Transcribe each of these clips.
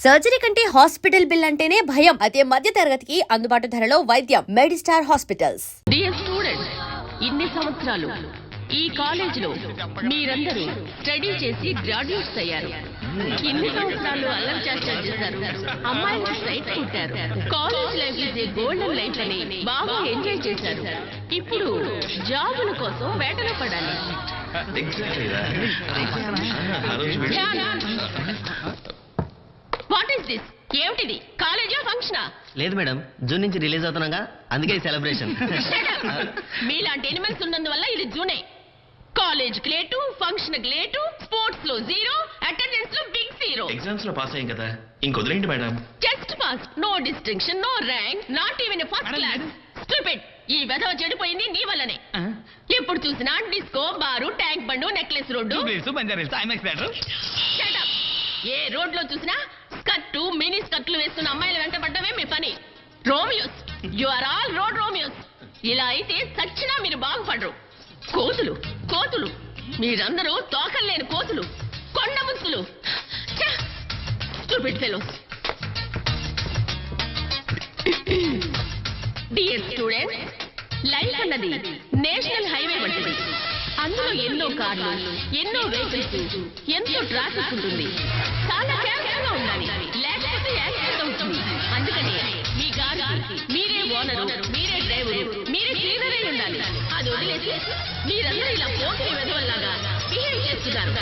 Surgery కంటే hospital bill అంటేనే భయం. అదే మధ్య తరగతికి అందుబాటు ధరలో వైద్యం. Medistar hospitals. డియర్ స్టూడెంట్స్, ఇన్ని సంవత్సరాలు ఈ కాలేజీలో మీరందరూ స్టడీ చేసి గ్రాడ్యుయేట్స్ అయ్యారు. ఇన్ని సంవత్సరాలు అల్లరి చేశారు, అమ్మాయిలకు సైట్ కొట్టారు. College life is a golden life అని బాగా ఎంజాయ్ చేశారు. ఇప్పుడు జాబుల కోసం వేటలో పడాలి. What is this? ఏమిటిది? కాలేజా ఫంక్షనా? లేదు మేడం, జూన్ నుంచి రిలీజ్ అవుతున్నాగా, అందుకే సెలబ్రేషన్. మీలాంటి ఎనిమల్స్ ఉన్నందువల్ల ఇది జూనే. College late, function late, sports లో 0, అటెండెన్స్ లో బిగ్ 0. ఎగ్జామ్స్ లో పాస్ అయ్యాం కదా, ఇంకొదిలేండి madam. Just pass, no distinction, no rank, not even first class. Stupid. ఈ వెధవ చెడిపోయింది నీ వల్లనే. ఎప్పుడు చూసినా disco, bar, Tank Bund, Necklace Road. Shut up. ఏ రోడ్ లో చూసినా స్కర్టు, మినీ స్కర్ట్లు వేస్తున్న అమ్మాయిలు వెంట పడ్డమే మీ పని. Romeos, you are all road Romeos. ఇలా అయితే సచ్చినా మీరు బాగుపడరు. కోతులు కోతులు, మీరందరూ తోకల్లేని కోతులు, కొండ ముచ్చులు. Stupid fellows. Dear students, life అన్నది నేషనల్ హైవే వంటిది. అందులో ఎన్నో కార్లు, ఎన్నో వెహికల్స్, ఎంతో ట్రాఫిక్ ఉంటుంది. చాలా కేర్ఫుల్గా ఉండాలి, లేకపోతే యాక్సిడెంట్ అవుతుంది. అందుకని మీ గారికి మీరే ఓనరు, మీరే డ్రైవరు, మీరే క్లీనర్ అయి ఉండాలి. అది వదిలేసి మీరందరూ ఇలా పోటీ వెధవల్లాగా బిహేవ్ చేస్తున్నారు.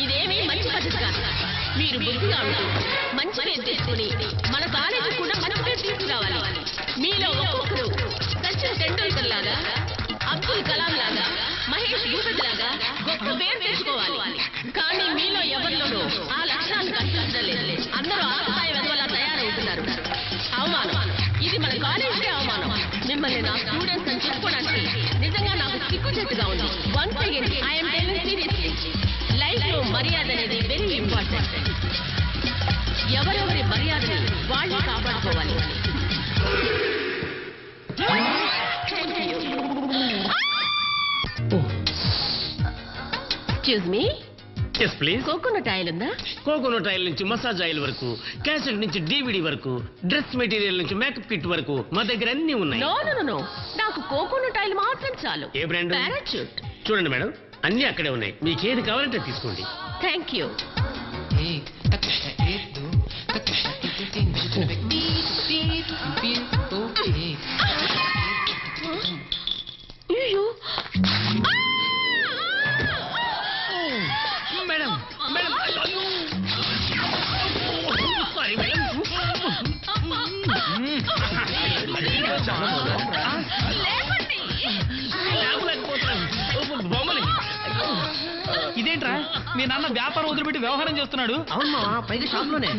ఇదేమీ మంచి పద్ధతి కాదు. మీరు బుద్ధిగా ఉంటూ మంచి పేరు తీసుకుని మన కాలేజీ కూడా మంచి పేరు తీసుకురావాలి. మీలో ఒక్కొక్కరు సచిన్ టెండూల్కర్ లాగా, అబ్దుల్ కలాం లాగా, మహేష్ భూపతి లాగా గొప్ప పేరు తెచ్చుకోవాలి. కానీ మీలో ఎవరిలోనూ ఆ లక్షణాలు కనిపించడం లేదు. అందరూ ఆకతాయి వెధవలా తయారవుతున్నారు. అవమానం. ఇది మన కాలేజీ అవమానం. మిమ్మల్ని నా స్టూడెంట్స్ అని చెప్పుకోవడానికి నిజంగా నాకు సిగ్గుచేటుగా ఉంది. Once again I'm telling seriously, life లో మర్యాద అనేది వెరీ ఇంపార్టెంట్. ఎవరెవరి మర్యాదని వాళ్ళే కాపాడుకోవాలి. Excuse me, yes please. Coconut oil ఉందా? కోకోనట్ ఆయిల్ నుంచి మసాజ్ ఆయిల్ వరకు, క్యాసెట్ నుంచి DVD వరకు, డ్రెస్ మెటీరియల్ నుంచి మేకప్ కిట్ వరకు మా దగ్గర అన్ని ఉన్నాయి. నో నో నో, నాకు కోకోనట్ ఆయిల్ మాత్రం చాలు. ఏ బ్రాండ్? పారాచూట్. చూడండి మేడం, అన్ని అక్కడే ఉన్నాయి, మీకు ఏది కావాలంటే తీసుకోండి. Thank you. అయ్యో. Madam madam, sorry madam. లేవండి. ఇదేంట్రా, మీ నాన్న వ్యాపారం వదిలిపెట్టి వ్యవహారం చేస్తున్నాడు? అవును మావా, పైగా షాప్ లోనే.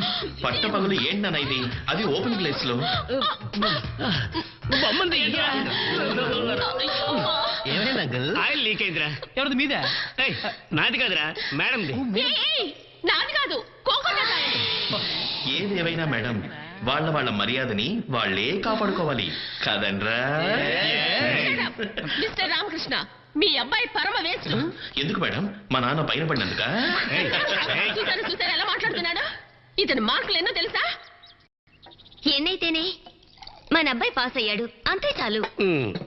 పట్టపగలు ఏంటన్నా ఇది, అది ఓపెన్ ప్లేస్ లో. బొమ్మంది ఏమైంది అంకుల్? ఆయిల్ లీక్ అయిందిరా. ఎవరిది? మీదే? ఏయ్, నాది కాదురా, మేడంది. ఏయ్, నాది కాదు, కోకోనట్ ఆయిల్. ఏదేవైనా మేడం, వాళ్ళ మర్యాదని వాళ్ళే కాపాడుకోవాలి కదనరా. మిస్టర్ రామకృష్ణ, మీ అబ్బాయి పరమ వేస్ట్. ఎందుకు మేడం? మా నాన్న పైన పడినందుక? చూసారు ఎలా మాట్లాడుతున్నాడు? ఇతని మార్కులు ఎన్నో తెలుసా? ఎన్నైతేనే మన అబ్బాయి పాస్ అయ్యాడు, అంతే చాలు.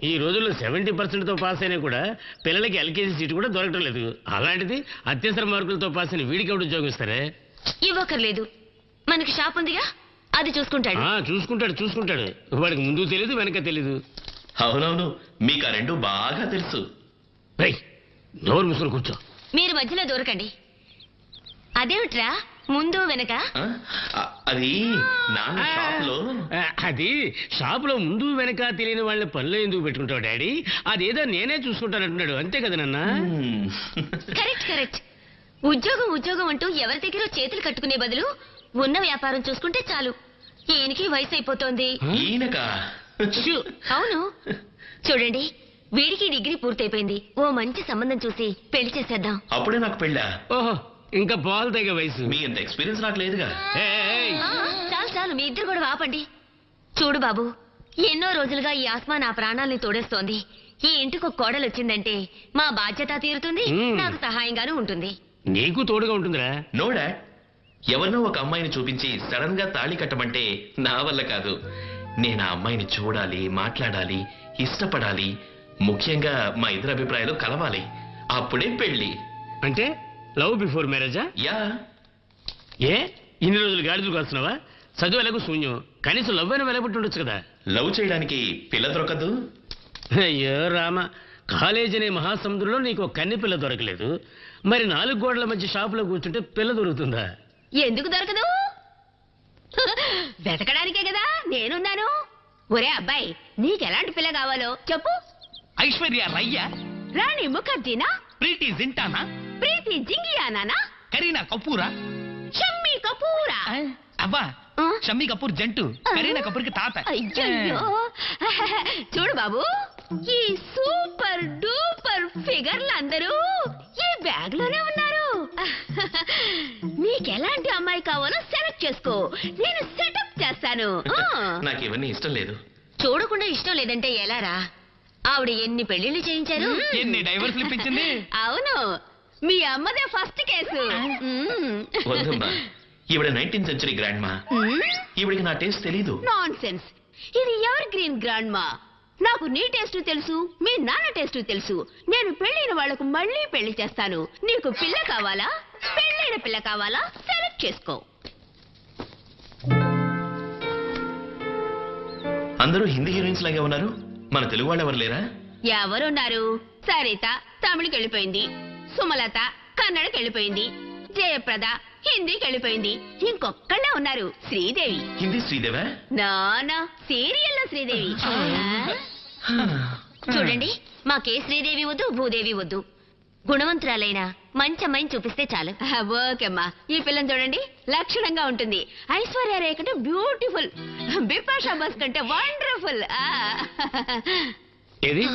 ఈ రోజుల్లో 70% తో పాస్ అయినా కూడా పిల్లలకి LKG సీట్ కూడా దొరకడం లేదు. అలాంటిది అత్యవసర మార్కులతో పాస్ అయిన వీడికి ఎవడు ఉద్యోగం ఇస్తారే? ఇవ్వకర్లేదు, మనకి షాప్ ఉందిగా, అది చూసుకుంటాడు. చూసుకుంటాడు. వాడికి ముందు తెలీదు, వెనక తెలీదు. అవునవును, మీకు ఆ రెండు బాగా తెలుసు. రేయ్, నోరు మూసుకొని కూర్చో. మీరు మధ్యలో దూరకండి. అదేమిట్రా ముందు వెనక? అది నాన్న షాప్ లో. అది షాపులో ముందు వెనక తెలియని వాళ్ళ పనులు ఎందుకు పెట్టుకుంటావు డాడీ? అదేదో నేనే చూసుకుంటానంటున్నాడు, అంతే కదా నాన్న? కరెక్ట్. ఉద్యోగం అంటూ ఎవరి దగ్గర చేతులు కట్టుకునే బదులు ఉన్న వ్యాపారం చూసుకుంటే చాలు. ఈయనకి వయసు అయిపోతోంది. ఈయనకా? అవును, చూడండి, వీడికి డిగ్రీ పూర్తయిపోయింది. ఓ మంచి సంబంధం చూసి పెళ్లి చేసేద్దాం. అప్పుడే నాకు పెళ్ళా? ఓహో, ఇంకా పాలు తెగ వయసు. మీ అంత ఎక్స్పీరియన్స్ నాకు లేదుగా. చాలు, మీ ఇద్దరు కూడా ఆపండి. చూడు బాబు, ఎన్నో రోజులుగా ఈ ఆస్మా నా ప్రాణాల్ని తోడేస్తోంది. ఈ ఇంటికి ఒక కోడలు వచ్చిందంటే మా బాధ్యత తీరుతుంది, నాకు సహాయంగానూ ఉంటుంది. నీకు తోడుగా ఉంటుందిరా. నో డాడ్, ఎవరినో ఒక అమ్మాయిని చూపించి సడన్ గా తాళి కట్టమంటే నా వల్ల కాదు. నేను ఆ అమ్మాయిని చూడాలి, మాట్లాడాలి, ఇష్టపడాలి. ముఖ్యంగా మా ఇద్దరి అభిప్రాయాలు కలవాలి. అప్పుడే పెళ్లి. అంటే లవ్ బిఫోర్ మ్యారేజా? యా. ఏ ఇన్ని రోజులు గాడిదలు కాస్తున్నావా? చదువు ఎలాగో శూన్యం, కనీసం లవ్ అయినా వెలగబట్టి ఉండొచ్చు కదా. లవ్ చేయడానికి పిల్ల దొరకదు. అయ్యో రామ, కాలేజ్ అనే మహాసముద్రంలో నీకు ఒక కన్నె పిల్ల దొరకలేదు, మరి 4 గోడల మధ్య షాపులో కూర్చుంటే పిల్ల దొరుకుతుందా? ఎందుకు దొరకదు? వెతకడానికే కదా నేనున్నాను. ఒరే అబ్బాయి, నీకెలాంటి పిల్ల కావాలో చెప్పు. ఐశ్వర్య రయ్య, రాణి ముఖర్జీనా, ప్రీతి జింటానా, ప్రీతి జింగియానా, కరీనా కపూరా? షమ్మి కపూరా. అబ్బా, ఆ? షమ్మి కపూర్ జంటు, కరీనా కపూర్ కి తాత. అయ్యయ్యో. చూడు బాబు, ఈ సూపర్ డూపర్ ఫిగర్లు అందరూ ఈ బ్యాగ్ లోనే ఉన్నారు. నీకెలాంటి అమ్మాయి కావాలో సెలెక్ట్ చేసుకో, నేను సెటప్ చేస్తాను. నాకు ఇవన్నీ ఇష్టం లేదు. చూడకుండా ఇష్టం లేదంటే ఎలారా? ఆవిడ ఎన్ని పెళ్లిళ్ళు చేయించారు, ఎన్ని డైవర్స్ ఇప్పించింది. అవును, మీ అమ్మదే ఫస్ట్ కేసు. వద్దమ్మా, ఈవిడ 19th సెంచరీ గ్రాండ్ మా. ఈవిడికి నా టేస్ట్ తెలీదు. Non sense. ఇది ఎవర్ గ్రీన్ గ్రాండ్ మా. నాకు నీ టేస్ట్ తెలుసు, మీ నాన్న టేస్ట్ తెలుసు. నేను పెళ్ళైన వాళ్లకు మళ్ళీ పెళ్లి చేస్తాను. నీకు పిల్ల కావాలా, పెళ్ళైన పిల్ల కావాలా, సెలెక్ట్ చేసుకో. అందరూ హిందీ హీరోయిన్స్ లాగే ఉన్నారు. మన తెలుగు వాళ్ళు ఎవరు లేరా? ఎవరున్నారు? సరిత తమిళకి వెళ్ళిపోయింది, సుమలత కన్నడకి వెళ్ళిపోయింది, జయప్రద హిందీకి వెళ్ళిపోయింది. ఇంకొక్కళ్ళే ఉన్నారు, శ్రీదేవి. హిందీ శ్రీదేవా? నానా సీరియల్లో శ్రీదేవి. చూడండి, మాకే శ్రీదేవి వద్దు, భూదేవి వద్దు. గుణవంతురాలైన మంచి అమ్మాయిని చూపిస్తే చాలు. ఓకేమ్మా, ఈ పిల్లని చూడండి, లక్షణంగా ఉంటుంది. ఐశ్వర్య రేయ్ కంటే బ్యూటిఫుల్, బిపాషా బస్ కంటే వండర్ఫుల్. ఏది?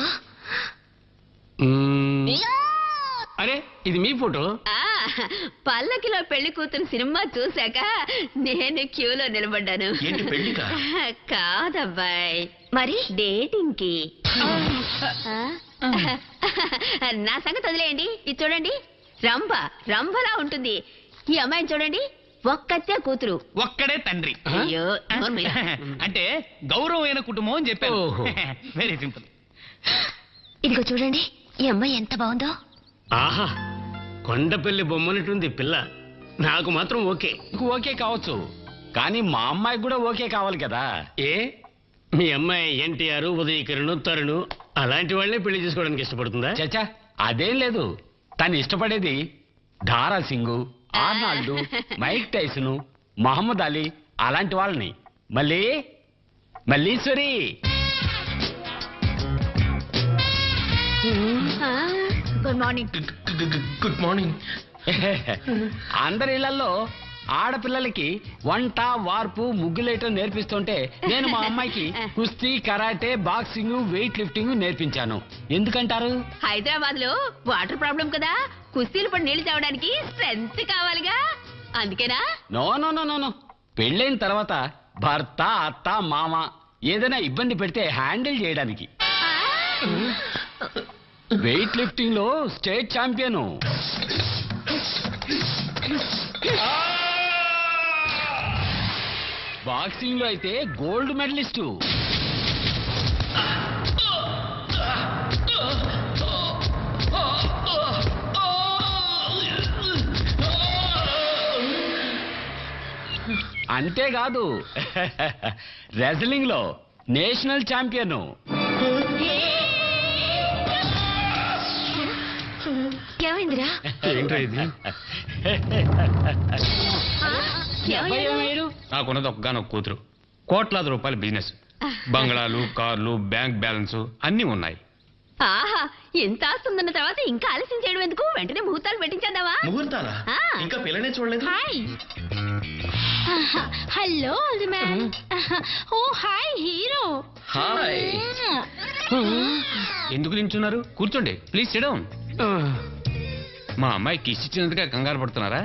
అరే, ఇది మీ ఫోటో? పల్లకిలో పెళ్లి కూతురు సినిమా చూశాక నేను క్యూలో నిలబడ్డాను. ఏంటి పెళ్లికా? కాదబ్బాయ్, మరి డేటింగ్ కి. నా సంగతి వదిలేయండి. ఇది చూడండి, రంభలా ఉంటుంది. ఈ అమ్మాయిని చూడండి, ఒక్కతే కూతురు, ఒక్కడే తండ్రి. అయ్యో నోర్మయ్య. అంటే గౌరవమైన కుటుంబం అని చెప్పారు. ఓహో. Very simple. ఇదిగో చూడండి, ఈ అమ్మాయి ఎంత బాగుందో. ఆహా, కొండపల్లి బొమ్మనట్టుంది పిల్ల. నాకు మాత్రం ఓకే. ఓకే కావచ్చు, కానీ మా అమ్మాయికి కూడా ఓకే కావాలి కదా. ఏ మీ అమ్మాయి ఎన్టీఆర్, ఉదయకిరణ్, తరుణ్ అలాంటి వాళ్ళే పెళ్లి చేసుకోవడానికి ఇష్టపడుతుందా? చచ్చా, అదేం లేదు. తను ఇష్టపడేది Dara Singh, Arnold, Mike Tyson, Muhammad Ali అలాంటి వాళ్ళని. Malleswari. Good morning. Good morning. అందరి ఇళ్లలో ఆడపిల్లలకి వంట, వార్పు, ముగ్గులేయటం నేర్పిస్తుంటే నేను మా అమ్మాయికి కుస్తీ, కరాటే, బాక్సింగ్, వెయిట్ లిఫ్టింగ్ నేర్పించాను. ఎందుకంటారు? హైదరాబాద్ లో వాటర్ ప్రాబ్లం కదా, కుస్తీలు పడి నీళ్లు తేవడానికి స్ట్రెంత్ కావాలిగా, అందుకేనా? No no no no no. పెళ్ళైన తర్వాత భర్త, అత్త, మామ ఏదైనా ఇబ్బంది పెడితే హ్యాండిల్ చేయడానికి. వెయిట్ లిఫ్టింగ్ లో స్టేట్ ఛాంపియన్, బాక్సింగ్ లో అయితే గోల్డ్ మెడలిస్టు. అంతేకాదు రెజ్లింగ్ లో నేషనల్ ఛాంపియన్. ఏమైందిరా? ఏంట్రా ఇది? నాకున్నది ఒక్కగానొక్క కూతురు, కోట్లాది రూపాయల బిజినెస్, బంగ్లాలు, కార్లు, బ్యాంక్ బ్యాలెన్స్ అన్ని ఉన్నాయి. ఆహా, ఇంత ఆస్తుందన్న తర్వాత ఇంకా ఆలస్యం చేయడం ఎందుకు? వెంటనే ముహూర్తాలు పెట్టించేద్దామా? ముహూర్తాలా? ఆ. ఇంకా పిల్లనే చూడలేదు. Hi. Hello old man. Oh hi hero. Hi. ఎందుకు నించున్నారు? కూర్చోండి ప్లీజ్. సిడౌన్. ఆ, మా అమ్మాయి కిస్ ఇచ్చినందుగా కంగారు పడుతున్నారా?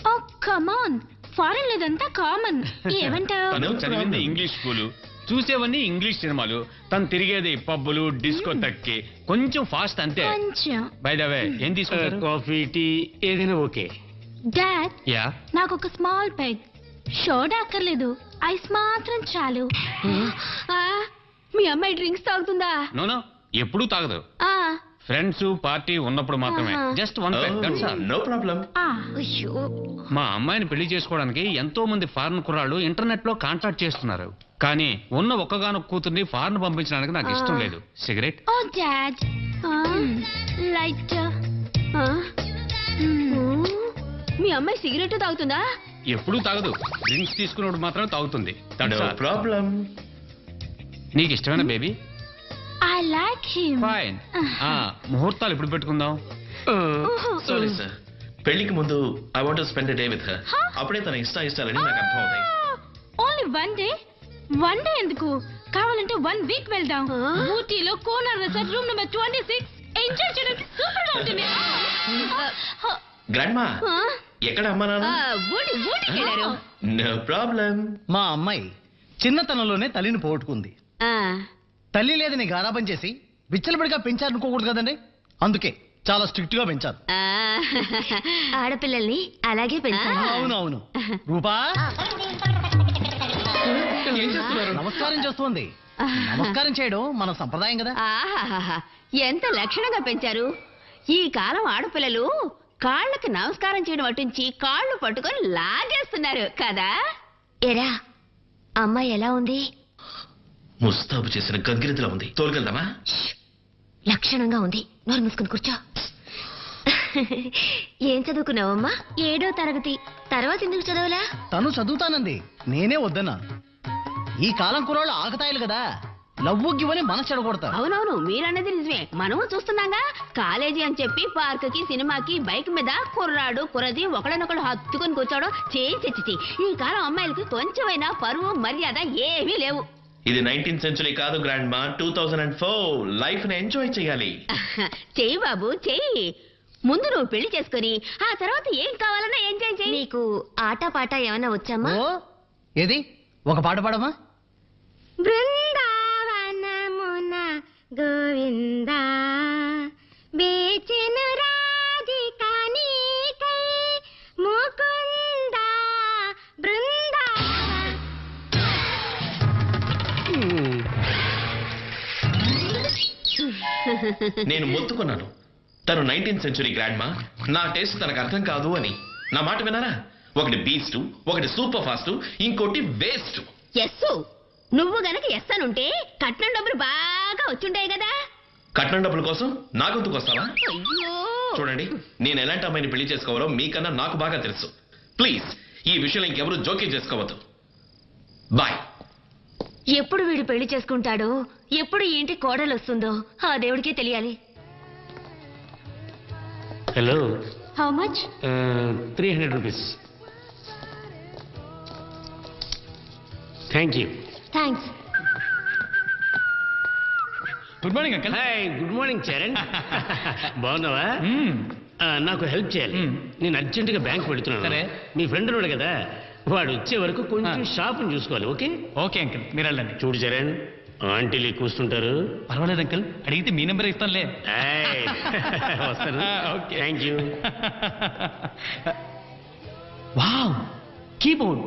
Oh come on, foreign లేదంతా common. ఏమంటావ్? తను చదివింది ఇంగ్లీష్ స్కూలు, చూసేవన్నీ ఇంగ్లీష్ సినిమాలు, తను తిరిగేది పబ్బులు, డిస్కో తక్కి, కొంచెం ఫాస్ట్ అంతే. కొంచెం. బై ద వే ఏం తీసుకుంటారు? కాఫీ, టీ ఏదైనా ఓకే. డాడ్ యా నాకు ఒక స్మాల్ పెగ్ షోడా అక్కర్లేదు ఐస్ మాత్రం చాలు మీ అమ్మాయి డ్రింక్స్ తాగుతుందా నో ఎప్పుడూ తాగదు ఆ, ఫ్రెండ్స్ పార్టీ ఉన్నప్పుడు మాత్రమే ఆహా. Just one no problem. ఆ. అయ్యో మా అమ్మాయిని పెళ్లి చేసుకోవడానికి ఎంతో మంది ఫారెన్ కుర్రాళ్ళు ఇంటర్నెట్ లో కాంటాక్ట్ చేస్తున్నారు కానీ ఉన్న ఒక్కగానొక్క కూతుర్ని ఫారెన్ పంపించడానికి నాకు ఇష్టం లేదు. సిగరెట్ ఓ డాడ్ లైట్ మీ అమ్మాయి సిగరెట్ తాగుతుందా ఎప్పుడూ తాగదు, డ్రింక్స్ తీసుకున్నప్పుడు మాత్రమే తాగుతుంది. No problem. నీకు ఇష్టమైన baby? I like him fine. ముహూర్తాలు ఎప్పుడు పెట్టుకుందాం? సారీ సార్, పెళ్లికి ముందు I want to spend day with her. అప్పుడే తన ఇష్టాలని నాకు అర్థం అవుతాయి. ఓన్లీ వన్ డే ఎందుకు కావాలంటే 1 వీక్ వెళ్దాం ఊటీలో కోనార్ రిసార్ట్ రూమ్ నెంబర్ 26 ఎంజాయ్ చేయడానికి సూపర్ గా ఉంటుంది గ్రాండ్ మా, ఎక్కడ అమ్మా నాన్న? ఊటీకి వెళ్ళారు నో ప్రాబ్లం. మా అమ్మాయి చిన్నతనంలోనే తల్లిని పోగొట్టుకుంది. తల్లి లేదని గారాబం చేసి విచ్చలబడిగా పెంచారనుకోకూడదు కదండి. అందుకే చాలా స్ట్రిక్ట్ గా పెంచారు. ఆడపిల్లల్ని అలాగే పెంచాలి అవునవును. రూపా ఏం చేస్తున్నారు? నమస్కారం చేస్తుంది. నమస్కారం చేయడం మన సంప్రదాయం కదా. ఆహాహాహా, ఎంత లక్షణంగా పెంచారు. ఈ కాలం ఆడపిల్లలు కాళ్ళకి నమస్కారం చేయడం అటుంచి కాళ్ళు పట్టుకొని లాగేస్తున్నారు కదా. ఎరా అమ్మాయి ఎలా ఉంది? ముస్తాబు చేసిన గంగిరెద్దులా ఉంది. తోలుకెళ్దామా? లక్షణంగా ఉంది. నోరు మూసుకుని కూర్చో. ఏం చదువుకున్నావమ్మా? 7వ తరగతి. తర్వాత ఎందుకు చదవలా? తను చదువుతానంది, నేనే వద్దన్నా. ఈ కాలం కుర్రాళ్ళు ఆకతాయిలు కదా, లవ్వు గివ్వని మనసు చెడగొడతారు. అవునవును, మీరన్నది నిజమే. మనము చూస్తున్నాగా కాలేజీ అని చెప్పి పార్క్ కి సినిమాకి బైక్ మీద కుర్రాడు కురది ఒకళ్ళనొకళ్ళు హత్తుకొని కూర్చోవడం చేయించి ఈ కాలం అమ్మాయిలకి కొంచెమైనా పరువు మర్యాద ఏమీ లేవు. ఇది 19th సెంచరీ కాదు గ్రాండ్ మా, 2004. లైఫ్ ని ఎంజాయ్ చేయాలి. చెయ్యి బాబు చెయ్యి. ముందు నువ్వు పెళ్లి చేసుకుని ఆ తర్వాత ఏం కావాలన్నా ఎంజాయ్ చెయ్యి. నీకు ఆట పాట ఏమన్నా వచ్చామా? ఓ ఏది ఒక పాట పాడమా? బృందావనమున గోవింద బేచెను రాధిక నీకై ముకుంద బృందా. నేను మొత్తుకున్నాను, తను 19th సెంచరీ గ్రాండ్ మా, నా టేస్ట్ తనకు అర్థం కాదు అని. నా మాట వినారా? ఒకటి బీస్ట్, ఒకటి సూపర్ ఫాస్ట్, ఇంకోటి వేస్ట్. ఎస్సు నువ్వు గనక ఎస్ అనుంటే కట్నం డబ్బులు బాగా వచ్చుంటాయి కదా. కట్నం డబ్బుల కోసం నా గొంతుకు వస్తావా? అయ్యో చూడండి, నేను ఎలాంటి అమ్మాయిని పెళ్లి చేసుకోవాలో మీకన్నా నాకు బాగా తెలుసు. ప్లీజ్ ఈ విషయంలో ఇంకెవరూ జోక్యం చేసుకోవద్దు. బాయ్. ఎప్పుడు వీడు పెళ్లి చేసుకుంటాడో, ఎప్పుడు ఈ ఇంటి కోడలు వస్తుందో ఆ దేవుడికే తెలియాలి. Hello, how much? 300 rupees. Thank you. Thanks. Good morning uncle. Hi, good morning Charan. బాగున్నావా? నాకు హెల్ప్ చేయాలి. నేను అర్జెంటుగా బ్యాంక్ పెడుతున్నాను. సరే. మీ ఫ్రెండ్ ఉన్నాడు కదా, వాడు వచ్చే వరకు కొంచెం షాప్ని చూసుకోవాలి. ఓకే ఓకే అంకల్, మీరు వెళ్ళండి. చూడు చరణ్, ఆంటీలు కూర్చుంటారు. పర్వాలేదు అంకల్, అడిగితే మీ నెంబర్ ఇస్తానులే. ఏయ్, వస్తాను. Okay. Thank you. Wow, keyboard.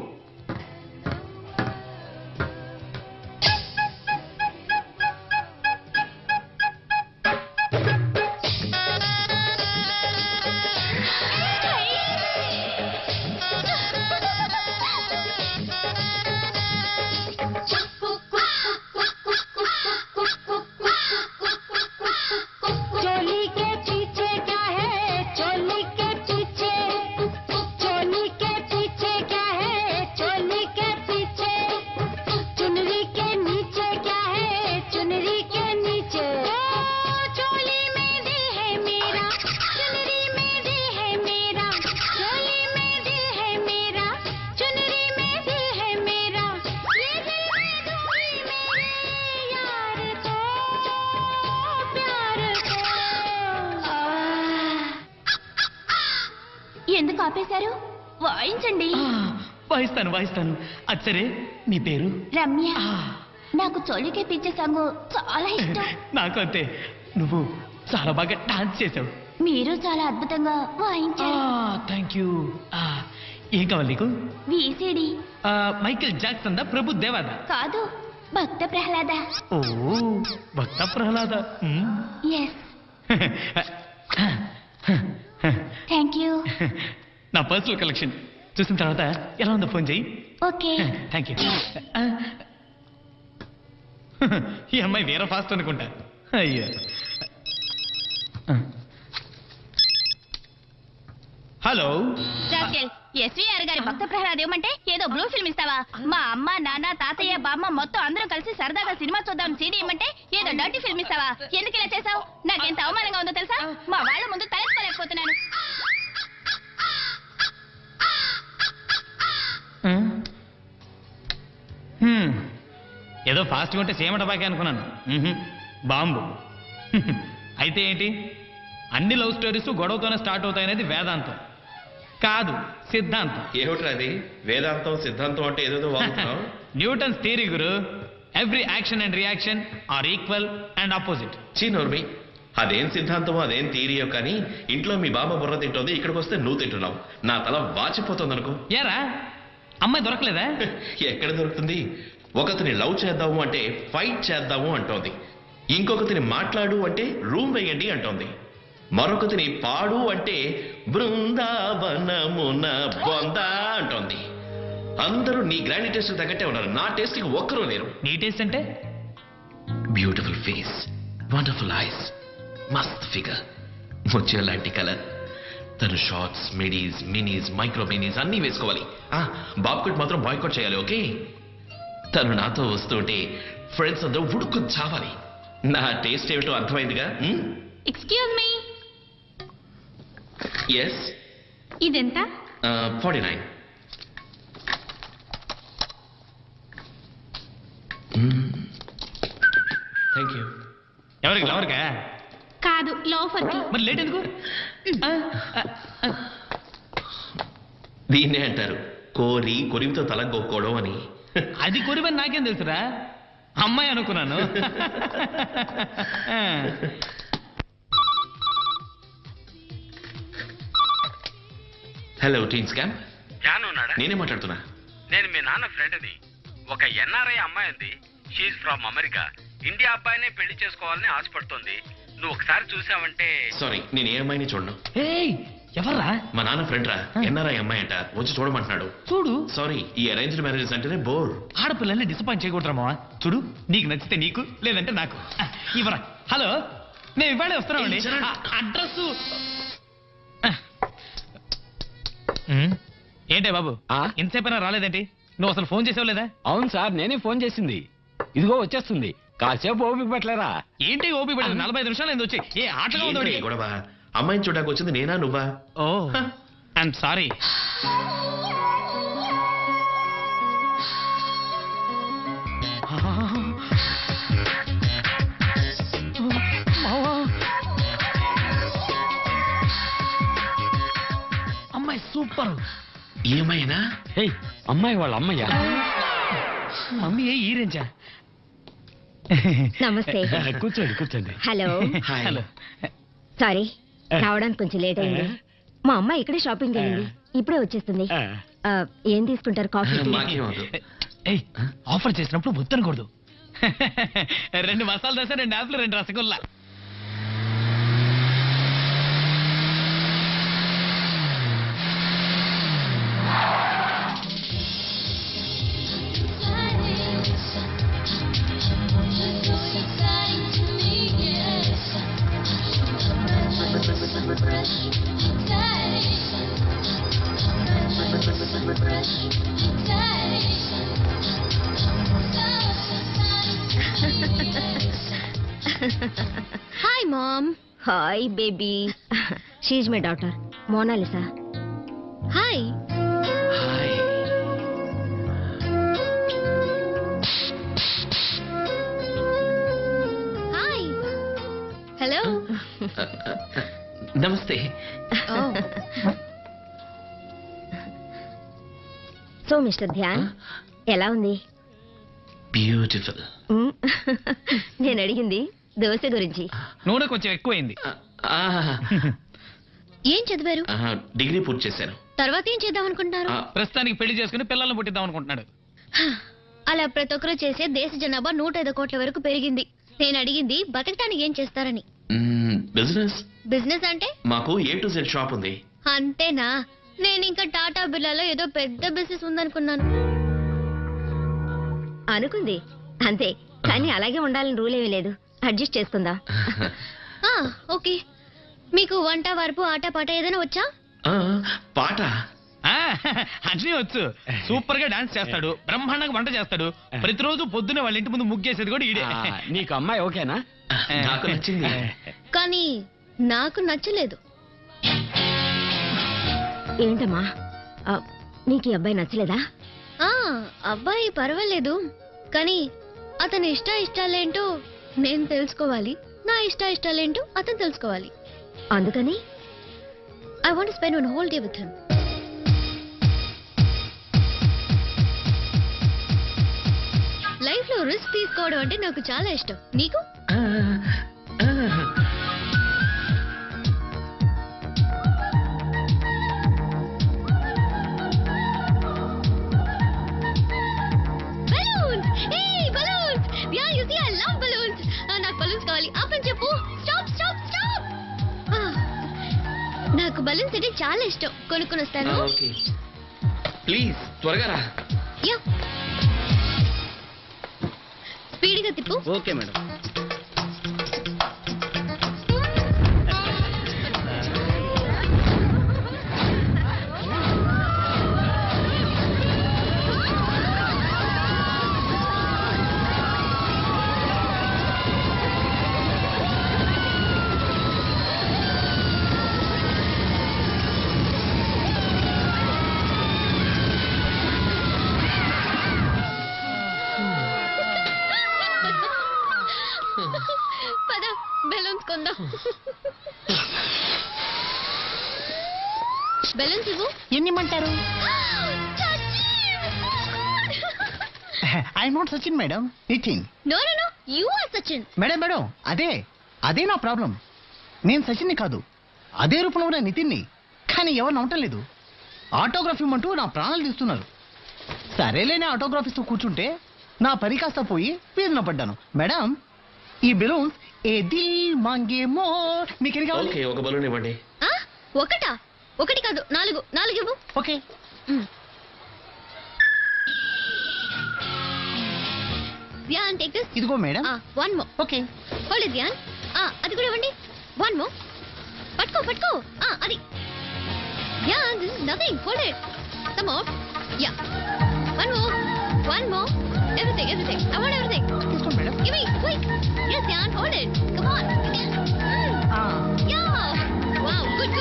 चोली के पीछे क्या है? चोली के पीछे, चोली के पीछे क्या है? चोली के पीछे, चुनरी के नीचे क्या है? चुनरी के नीचे ओ चोली में दिल है मेरा, चुनरी में दिल है मेरा, चोली में दिल है मेरा, चुनरी में दिल है मेरा, ये दिल में दूंगी मेरे यार को, प्यार को. ఎందుకు ఆపేశారు? వాయించండి. వాయిస్తాను వాయిస్తాను. అది సరే, మీ పేరు? రమ్య. నాకు చోళికే పిచ్చే సాంగ్ చాలా ఇష్టం. నాకు అంతే. నువ్వు చాలా బాగా డాన్స్ చేసావు. మీరు చాలా అద్భుతంగా వాయించారు. Thank you. ఏం కావాలి నీకు? వీసిడి మైకేల్ జాక్సన్ దా, ప్రభు దేవాదా? కాదు, భక్త ప్రహ్లాద. ఓ, Bhakta Prahlada. Yes, thank you. నా పర్సనల్ కలెక్షన్ చూసిన తర్వాత ఎలా ఉందో ఫోన్ చెయ్యి. ఓకే. Thank you. ఈ అమ్మాయి వేరే ఫాస్ట్ అనుకుంటా. అయ్యో. హలో. రాస్కెల్, ఎస్వీఆర్ గారి భక్త ప్రహ్లాద ఏమంటే ఏదో బ్లూ ఫిల్మ్ ఇస్తావా? మా అమ్మ, నాన్న, తాతయ్య, బామ్మ మొత్తం అందరం కలిసి సరదాగా సినిమా చూద్దాం సీడీ ఇమ్మంటే ఏదో డర్టీ ఫిల్మ్ ఇస్తావా? ఎందుకు ఇలా చేసావు? నాకెంత అవమానంగా ఉందో తెలుసా? మా వాళ్ళ ముందు తలెత్తుకోలేకపోతున్నాను. ఏదో ఫాస్ట్గా ఉంటే సేమ టపాకే అనుకున్నాను. బాంబు. అయితే ఏంటి? అన్ని లవ్ స్టోరీస్ గొడవతోనే స్టార్ట్ అవుతాయనేది వేదాంతం కాదు, సిద్ధాంతం. ఏమిట్రా అది? వేదాంతం సిద్ధాంతం అంటే ఏదేదో వాడుతున్నావు. న్యూటన్స్ థియరీ గురు. Every action and reaction are equal and opposite. చీనోర్మి, అదేం సిద్ధాంతమో అదేం థియరీయో కానీ ఇంట్లో మీ బాబా బుర్ర తింటోంది, ఇక్కడికి వస్తే నువ్వు తింటున్నావు. నా తల వాచిపోతుంది అనుకో. ఏరా, అమ్మాయి దొరకలేదా? ఎక్కడ దొరుకుతుంది? ఒకరిని లవ్ చేద్దాము అంటే ఫైట్ చేద్దాము అంటోంది, ఇంకొకరిని మాట్లాడు అంటే రూమ్ వేయండి అంటోంది, మరొకరిని పాడు అంటే బృందావనమున బొందా అంటోంది. అందరూ నీ గ్రాండ్ టేస్ట్ తగ్గట్టే ఉన్నారు, నా టేస్ట్కి ఒక్కరూ లేరు. నీ టేస్ట్ అంటే? బ్యూటిఫుల్ ఫేస్, వండర్ఫుల్ ఐస్, మస్త్ ఫిగర్, ముత్యం లాంటి కలర్. తను shorts, midis, minis, micro minis అన్నీ వేసుకోవాలి. బాబ్కట్ మాత్రం బాయ్కట్ చేయాలి, ఓకే? తను నాతో వస్తుంటే ఫ్రెండ్స్ అందరూ ఉడుకు చావాలి. నా టేస్ట్ ఏమిటో అర్థమైందిగా? Excuse me, yes. ఇదెంత? 49. Thank you. ఎవరికి? ఎవరికా? కాదు, లోఫర్కి. మరి లేట్ ఎందుకు? దీన్నే అంటారు కోరి కొరివితో తల గోక్కోవడం అని. అది కొరివని నాకేం తెలుసురా, అమ్మాయి అనుకున్నాను. హలో టీన్స్ క్యాంప్, జానున్నాడా? నేనే మాట్లాడుతున్నా. నేను మీ నాన్న ఫ్రెండ్ని. ఒక ఎన్ఆర్ఐ అమ్మాయి ఉంది, షీఈ్ ఫ్రమ్ అమెరికా. ఇండియా అబ్బాయినే పెళ్లి చేసుకోవాలని ఆశపడుతుంది. నువ్వు ఒకసారి చూసావంటే. సారీ, నేను ఏ అమ్మాయిని చూడను. ఏయ్, ఎవర్రా? మా నాన్న ఫ్రెండ్ రా, ఎన్ఆర్ఐ అమ్మాయి అంట, వచ్చి చూడమంటున్నాడు. చూడు. సారీ, ఈ అరేంజ్డ్ మ్యారేజెస్ అంటేనే బోర్. ఆడపిల్లల్ని డిసప్పాయింట్ చేయకూడదురా మావా. చూడు, నీకు నచ్చితే నీకు, లేదంటే నాకు. ఇవ్వరా. హలో, నేను ఇవాళే వస్తున్నామండి. ఏయ్, చరణ్. అడ్రస్ ఏంటే బాబు, ఇంతసేపైనా రాలేదేంటి? నువ్వు అసలు ఫోన్ చేసావు లేదా? అవును సార్, నేనే ఫోన్ చేసింది. ఇదిగో వచ్చేస్తుంది, కాసేపు ఓపిక పట్టలేరా? ఏంటి ఓపిక పడింది? 45 నిమిషాలు ఏంది వచ్చి? ఏ ఆటగా ఏంటి ఉందండి? ఈ గొడవ? అమ్మాయిని చూడడానికి వచ్చింది నేనా నువ్వా? ఓ, ఐఎమ్ సారీ. అమ్మాయి సూపర్. ఏమైనా? ఏయ్, అమ్మాయి వాళ్ళ అమ్మయ్యా. మమ్మీ ఏ ఈరేంచా? నమస్తే. కూర్చోండి కూర్చోండి. హలో. హాయ్. హలో. సారీ, రావడానికి కొంచెం లేట్ అయింది. మా అమ్మ ఇక్కడే షాపింగ్ అయింది, ఇప్పుడే వచ్చేస్తుంది. ఏం తీసుకుంటారు? కాఫీ? మాకేమవుతుంది? ఏయ్, ఆఫర్ చేసినప్పుడు వద్దనకూడదు. 2 మసాలా దోశ, 2 యాప్లు, 2 rasgulla. Hi mom. Hi baby. She's my daughter Monalisa. Hi. Hi. Hi. Hello. Namaste. So mister Dhyan, ఎలా ఉంది? బ్యూటిఫుల్. నేను అడిగింది దోశ గురించి. నూనె కొంచెం ఎక్కువైంది. ఏం చదివారు? డిగ్రీ పూర్తి చేశాను. తర్వాత ఏం చేద్దాం అనుకుంటున్నారు? ప్రస్తుతానికి పెళ్లి చేసుకుని పిల్లల్ని పుట్టిద్దాం అనుకుంటున్నాడు. అలా ప్రతి ఒక్కరూ చేసే దేశ జనాభా 105 కోట్ల వరకు పెరిగింది. నేను అడిగింది బతకటానికి ఏం చేస్తారని. బిజినెస్. బిజినెస్ అంటే? మాకు A to Z షాప్ ఉంది. అంతేనా? నేను ఇంకా టాటా బిర్లాలో ఏదో పెద్ద బిజినెస్ ఉందనుకున్నాను. అనుకుంది అంతే, కానీ అలాగే ఉండాలని రూల్ ఏమీ లేదు. అడ్జస్ట్ చేసుకుందాం. ఓకే. మీకు వంట వరపు ఆట పాట ఏదైనా వచ్చా? పాట అన్నీ వచ్చు. సూపర్ గా డాన్స్ చేస్తాడు, బ్రహ్మాండంగా వంట చేస్తాడు. ప్రతిరోజు పొద్దునే వాళ్ళ ఇంటి ముందు ముగ్గేసేది కూడా ఈడే. నీకు అమ్మాయి ఓకేనా? నాకు నచ్చింది. కానీ నాకు నచ్చలేదు. ఏంటమ్మా నీకు ఈ అబ్బాయి నచ్చలేదా? అబ్బాయి పర్వాలేదు, కానీ అతని ఇష్టాలేంటో నేను తెలుసుకోవాలి. నా ఇష్టాలేంటో అతను తెలుసుకోవాలి. అందుకని I want spend one whole day with him. Life లో రిస్క్ తీసుకోవడం అంటే నాకు చాలా ఇష్టం. నీకు? నాకు బలూన్స్ కావాలి. ఆపని చెప్పు. Stop stop stop. నాకు బలూన్స్ అంటే చాలా ఇష్టం. కొనుక్కొని వస్తాను. ప్లీజ్ త్వరగా రా. యా, స్పీడ్గా తిప్పు. Okay madam. పద, బెలూన్స్ కొందాం. బెలూన్స్ ఇవ్వు. ఎన్నిమంటారు? I not Sachin madam, Nitin. No no no, you are Sachin. Madam అదే నా ప్రాబ్లం. నేను సచిన్ని కాదు, అదే రూపంలో ఉన్న నితిన్ని. కానీ ఎవరు నమ్మటం ఆటోగ్రాఫ్ ఇమ్మంటూ నా ప్రాణాలు తీస్తున్నారు. సరేలేని ఆటోగ్రాఫ్ ఇస్తూ కూర్చుంటే నా పని కాస్త పోయి వీధిన పడ్డాను. మేడం, ఈ బెలూన్స్ ఏ దిల్ మాంగే మోర్. మీకు ఎన్ని కావాలి? ఒక బలూన్ ఇవ్వండి. ఒకటా? ఒకటి కాదు, 4 ఇవ్వు. ఓకే. Dhyan, take this. ఇదిగో madam. One more. Okay. Hold it Dhyan. అది కూడా ఇవ్వండి. One more. పట్టుకో. అది Dhyan, this is nothing. Hold it. Some more. Yeah, one more. Everything. I want everything. తీసుకోండి madam. Give me, quick. Yes, Jan, hold it. Come on. Yeah. Wow, good.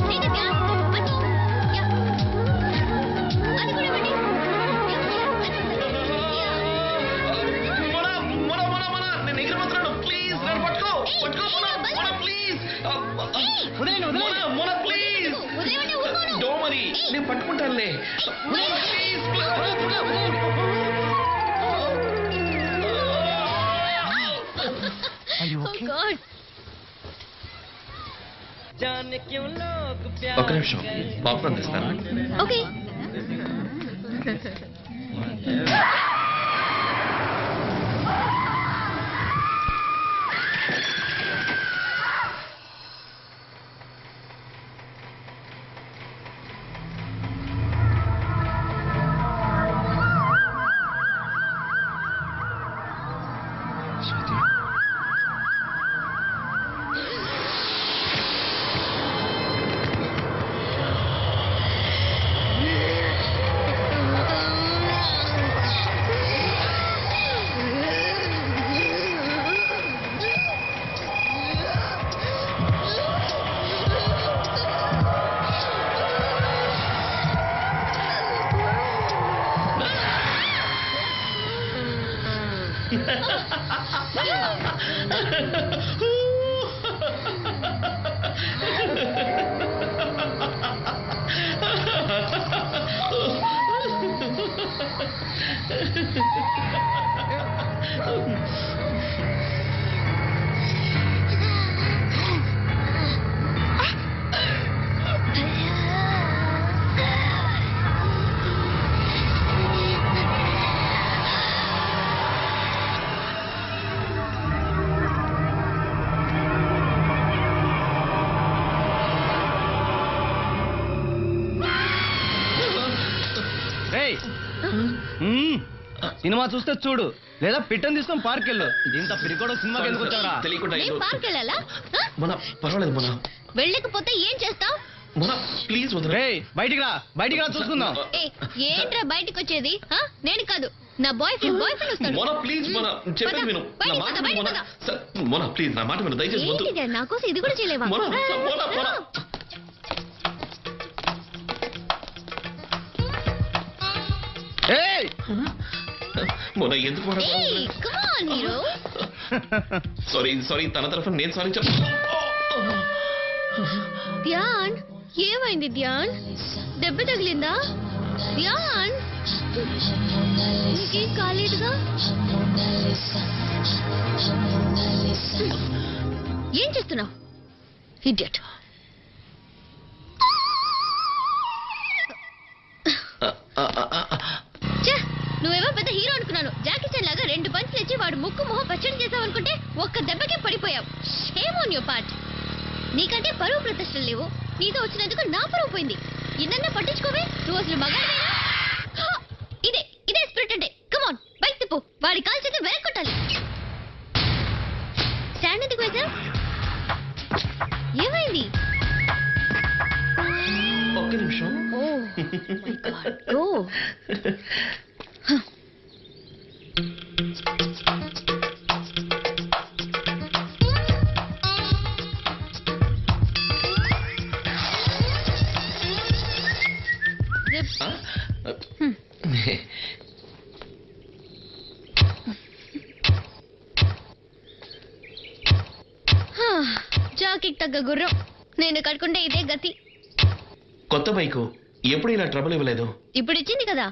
Take it, Jan. One more. Yeah. Adi kuda vandi. Yeah. Mona, నేను ఎగిరిపోతున్నాను. Please నన్ను పట్టుకో. Mona, please. వదిలేండి. Mona, please. వదిలేవండి, ఊరుకోను. Don't worry, నేను పట్టుకుంటానులే. Oh God. ఒక నిమిషం, popcorn తెస్తాను. Okay. సినిమా చూస్తే చూడు లేదా పిట్టని తీసుకొని పార్క్ వెళ్ళు దీంతో పిరికోడ సినిమాకి ఎందుకు వచ్చారా తెలియకుండా నేను పార్క్ వెళ్ళాలా ఆ? మొన్న పర్వాలేదు మొన్న వెళ్ళకపోతే ఏం చేస్తావు? మొన్న ప్లీజ్ వదిలే రేయ్ బయటికి రా చూసుకుందాం ఏ ఏంట్రా బయటికి వచ్చేది? ఆ? నేను కాదు, నా బాయ్ ఫ్రెండ్ వస్తాడు. మొన్న ప్లీజ్ మొన్న చెప్పేది విను నా బయటికి మాట పద, విను మొన్న బయటికి సార్, మొన్న ప్లీజ్ నా మాట విను దయచేసి వద్దు ఏంటిదే నా కోసం ఇది కూడా చేయలేవా? మొన్న మొన్న మొన్న ఏయ్ మొన్న ఎందుకు ఏయ్, come on, hero. సారీ తన తరఫున నేను సారీ చెప్ప ధ్యాన్, ఏమైంది ధ్యాన్? దెబ్బ తగిలిందా? ధ్యాన్, నీకేం కాలేదుగా? ఏం చేస్తున్నావు? ఇడియట్. నువ్వేమో పెద్ద హీరో అనుకున్నాను. జాకీ చాన్ లాగా 2 పంచులు ఇచ్చి వాడు ముక్కు మొహం పచ్చడి చేసావు అనుకుంటే ఒక్క దెబ్బకే పడిపోయావు. Shame on your part. నీకంటే పరువు ప్రతిష్టలు లేవు. నీతో వచ్చినందుకు నా పరువు పోయింది. ఇదన్నా పట్టించుకోవే. నువ్వు అసలు మగాడివేనా? హా! ఇదే స్పిరిట్ అంటే. కమాన్, బైక్ తిప్పు. వాడి కాల్ చేతి వెనక్కి కొట్టాలి. స్టాండ్ ఎందుకు వేసావు? ఏమైంది? ఒక్క నిమిషం ఓ మై గాడ్. ఓ జాకీకి తగ్గ గుర్రం. నేను కట్టుకుంటే ఇదే గతి. కొత్త బైకు ఎప్పుడు ఇలా ట్రబుల్ ఇవ్వలేదు. ఇప్పుడు ఇచ్చింది కదా,